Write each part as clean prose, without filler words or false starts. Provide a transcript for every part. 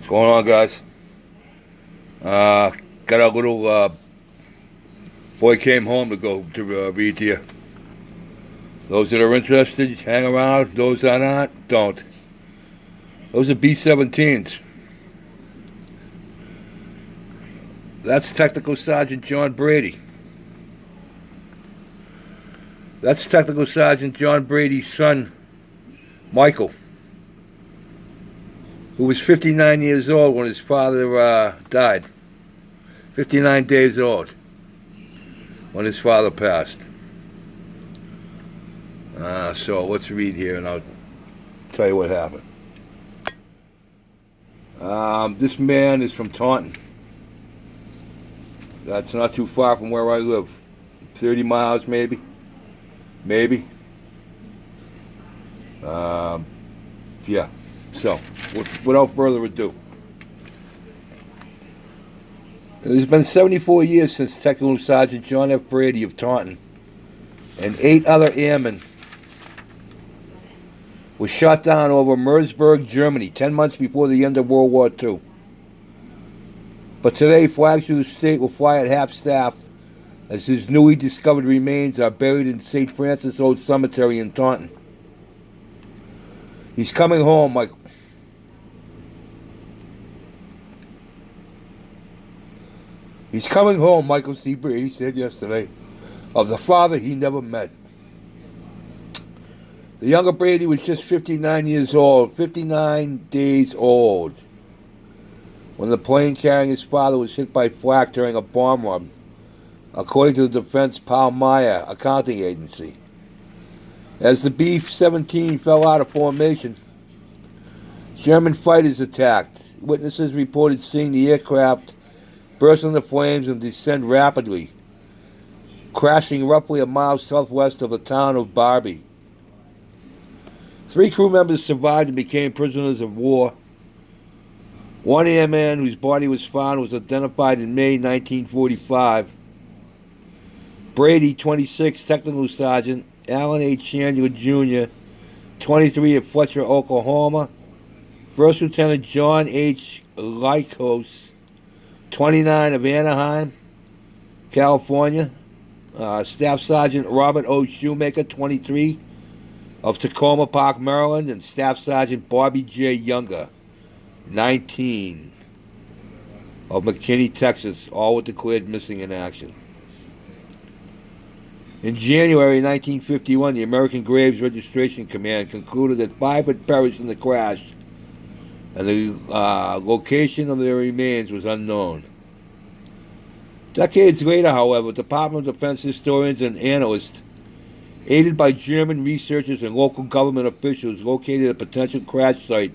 What's going on, guys? Got a little boy came home to go to read to you. Those that are interested, hang around. Those that aren't, don't. Those are B-17s. That's Technical Sergeant John Brady. That's Technical Sergeant John Brady's son, Michael, who was 59 years old when his father died. 59 days old when his father passed. So let's read here and I'll tell you what happened. This man is from Taunton. That's not too far from where I live. 30 miles maybe. Maybe. Yeah. So, without further ado. It has been 74 years since Technical Sergeant John F. Brady of Taunton and 8 other airmen were shot down over Mersburg, Germany, 10 months before the end of World War II. But today, flags through the state will fly at half-staff as his newly discovered remains are buried in St. Francis Old Cemetery in Taunton. He's coming home, Michael. He's coming home, Michael C. Brady said yesterday, of the father he never met. The younger Brady was just 59 years old, 59 days old, when the plane carrying his father was hit by flak during a bomb run, according to the Defense Palmyra accounting agency. As the B-17 fell out of formation, German fighters attacked. Witnesses reported seeing the aircraft burst into flames and descend rapidly, crashing roughly a mile southwest of the town of Barbie. 3 crew members survived and became prisoners of war. One airman whose body was found was identified in May 1945. Brady, 26, Technical Sergeant Alan A. Chandler Jr., 23 of Fletcher, Oklahoma. First Lieutenant John H. Lykos, 29 of Anaheim, California. Staff Sergeant Robert O. Shoemaker, 23 of Tacoma Park, Maryland. And Staff Sergeant Bobby J. Younger, 19 of McKinney, Texas, all were declared missing in action. In January 1951, the American Graves Registration Command concluded that 5 had perished in the crash, and the location of their remains was unknown. Decades later, however, Department of Defense historians and analysts, aided by German researchers and local government officials, located a potential crash site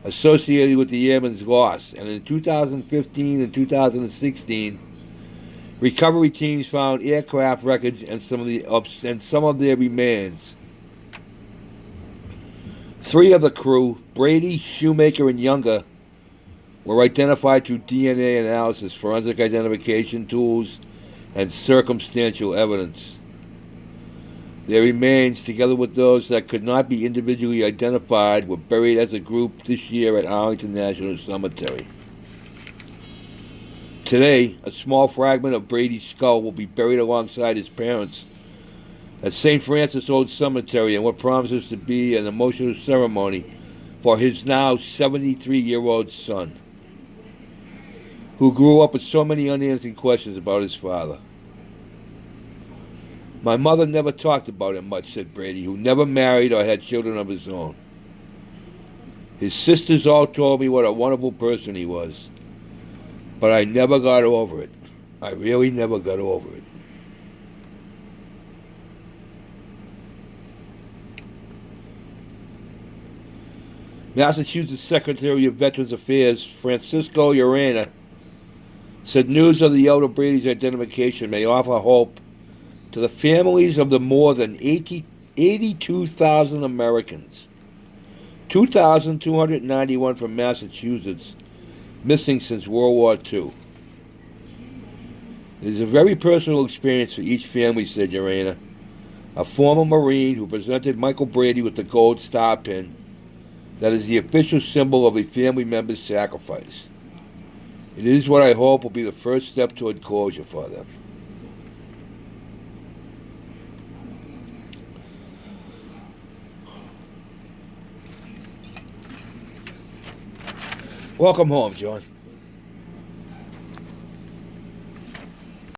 associated with the airmen's loss. And in 2015 and 2016, recovery teams found aircraft wreckage and some of their remains. 3 of the crew, Brady, Shoemaker, and Younger, were identified through DNA analysis, forensic identification tools, and circumstantial evidence. Their remains, together with those that could not be individually identified, were buried as a group this year at Arlington National Cemetery. Today, a small fragment of Brady's skull will be buried alongside his parents at St. Francis Old Cemetery in what promises to be an emotional ceremony for his now 73-year-old son, who grew up with so many unanswered questions about his father. My mother never talked about him much, said Brady, who never married or had children of his own. His sisters all told me what a wonderful person he was, but I never got over it. I really never got over it. Massachusetts Secretary of Veterans Affairs Francisco Urena said news of the elder Brady's identification may offer hope to the families of the more than 82,000 Americans, 2,291 from Massachusetts, missing since World War II. It is a very personal experience for each family, said Urena, a former Marine who presented Michael Brady with the Gold Star Pin that is the official symbol of a family member's sacrifice. It is what I hope will be the first step toward closure for them. Welcome home, John.